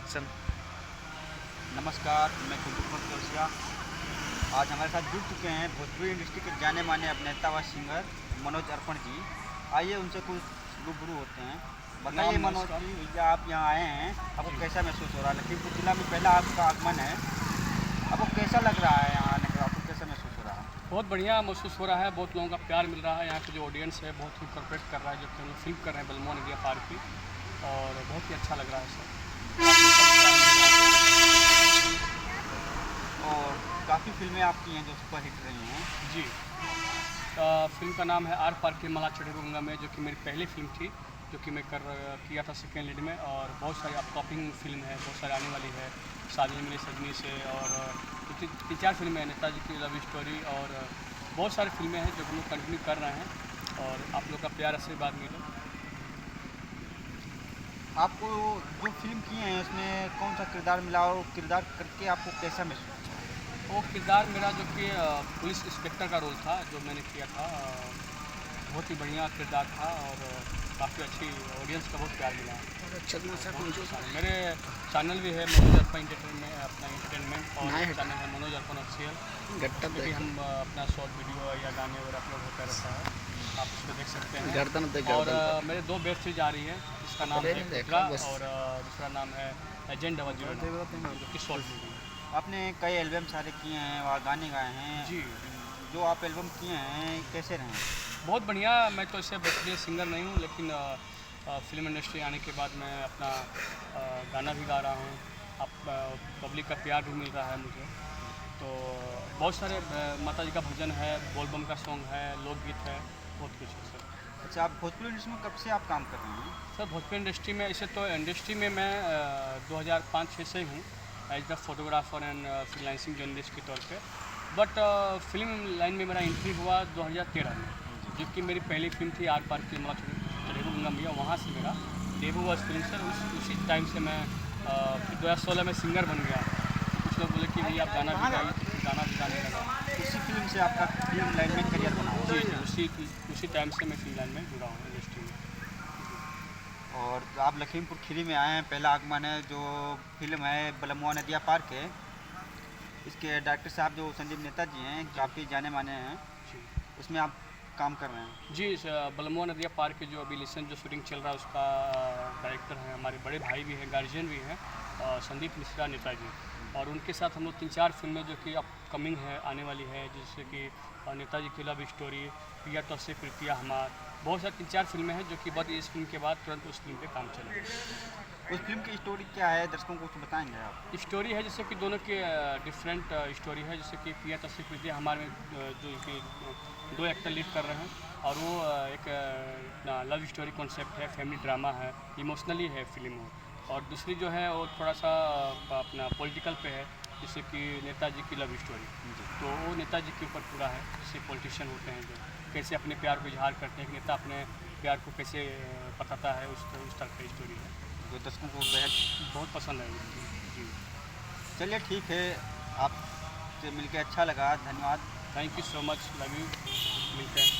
Action. नमस्कार, मैं Kuldeep Josiah. आज हमारे साथ जुड़ चुके हैं भोजपुरी इंडस्ट्री के जाने माने अभिनेता व सिंगर मनोज अर्पण जी। आइए उनसे कुछ रूबरू होते हैं। बताइए मनोज जी, भैया आप यहाँ आए हैं, आपको कैसा महसूस हो रहा है? लखीमपुर जिला में पहला आपका आगमन है, आपको कैसा लग रहा है यहाँ आने का? आपको कैसा महसूस हो रहा है? बहुत बढ़िया महसूस हो रहा है, बहुत लोगों का प्यार मिल रहा है। यहाँ के जो ऑडियंस है बहुत ही कॉर्पोरेट कर रहा है, जो कि हम लोग फिल्म कर रहे हैं बलमुआ नदिया पार की, और बहुत ही अच्छा लग रहा है सर। और काफ़ी फिल्में आपकी हैं जो सुपर हिट रही हैं। जी, फिल्म का नाम है आर पार के मला चढ़े गंगा में, जो कि मेरी पहली फिल्म थी, जो कि मैं किया था सेकेंड लीड में। और बहुत सारी अपकमिंग फिल्म है, बहुत सारी आने वाली है, शादी मिली सजनी से, और तीन चार फिल्में हैं, नेताजी की लव स्टोरी, और बहुत सारी फिल्में हैं जो हम लोग कंटिन्यू कर रहे हैं। और आप लोग का प्यार आशीर्वाद मिले। आपको जो फिल्म किए हैं उसमें कौन सा किरदार मिला और किरदार करके आपको कैसा महसूस? वो किरदार मेरा जो कि पुलिस इंस्पेक्टर का रोल था, जो मैंने किया था, बहुत ही बढ़िया किरदार था, और काफ़ी अच्छी ऑडियंस का बहुत प्यार मिला। मेरे चैनल भी है मनोज अर्पण एंटरटेनमेंट, अपना एंटरटेनमेंट, और चैनल है मनोज अर्पण ऑफिशियल, भी हम अपना शॉर्ट वीडियो या गाने वगैरह अपलोड होता रहता है, आप उसको देख सकते हैं। और मेरे 2 वेब सीरीज आ रही है, जिसका नाम है कुतरा, और दूसरा नाम है एजेंट 009, जो कि शॉर्ट वीडियो। आपने कई एल्बम सारे किए हैं और गाने गाए हैं जी, जो आप एल्बम किए हैं कैसे रहे? बहुत बढ़िया। मैं तो ऐसे बेहतरीन सिंगर नहीं हूँ, लेकिन फिल्म इंडस्ट्री आने के बाद मैं अपना गाना भी गा रहा हूँ। पब्लिक का प्यार भी मिल रहा है मुझे। तो बहुत सारे माता जी का भजन है, बोलबम का सॉन्ग है, लोकगीत है, बहुत कुछ है सर। अच्छा, आप भोजपुरी इंडस्ट्री में कब से आप काम कर रहे हैं? सर भोजपुरी इंडस्ट्री में, ऐसे तो इंडस्ट्री में मैं 2005-06 से हूँ, as the photographer and freelancing journalist के तौर पे। बट फिल्म लाइन में मेरा एंट्री हुआ 2013 में, जो कि मेरी पहली फिल्म थी आर पार की मला चढ़ेगू गंगा मैया। वहाँ से मेरा डेब्यू हुआ फिल्म सर। उसी टाइम से मैं फिर 2016 में सिंगर बन गया। कुछ लोग बोले कि भैया आप गाना भी गाइए, तो गाना भी गाने लगा। उसी फिल्म से आपका फिल्म लाइन में करियर बना? जी, उसी टाइम से मैं फिल्म लाइन में जुड़ा हूँ इंडस्ट्री में। और आप लखीमपुर खीरी में आए हैं, पहला आगमन है। जो फिल्म है बलमुआ नदिया पार के, इसके डायरेक्टर साहब जो संदीप नेताजी हैं, काफ़ी जाने माने हैं, उसमें आप काम कर रहे हैं। जी, बलमुआ नदिया पार के जो अभी लेसन जो शूटिंग चल रहा है, उसका डायरेक्टर हैं हमारे बड़े भाई भी हैं, गार्जियन भी हैं, संदीप मिश्रा नेताजी। और उनके साथ हम लोग 3-4 फिल्में जो कि अपकमिंग है, आने वाली है, जैसे कि नेताजी की लव स्टोरी, प्रिया तो से प्रीतिया हमार, बहुत सारी 3-4 फिल्में हैं जो कि बस इस फिल्म के बाद तुरंत उस फिल्म पे काम चलेगा। उस फिल्म की स्टोरी क्या है, दर्शकों को कुछ बताएंगे आप? स्टोरी है जैसे कि दोनों के डिफरेंट स्टोरी है। जैसे कि प्रिया तस्वीर प्रीतिया हमारे में जो कि 2 एक्टर लीड कर रहे हैं, और वो एक लव स्टोरी कॉन्सेप्ट है, फैमिली ड्रामा है, इमोशनली है फिल्म वो। और दूसरी जो है वो थोड़ा सा अपना पॉलिटिकल पे है, जैसे कि नेताजी की लव स्टोरी। तो वो नेताजी के ऊपर पूरा है, जैसे पॉलिटिशियन होते हैं जो कैसे अपने प्यार को इजहार करते हैं, कि नेता अपने प्यार को कैसे बताता है, उस तरह की स्टोरी है, जो दर्शकों को बेहद बहुत पसंद है जी। चलिए ठीक है, आपसे मिलकर अच्छा लगा, धन्यवाद। Thank you so much, love you, मिलते हैं।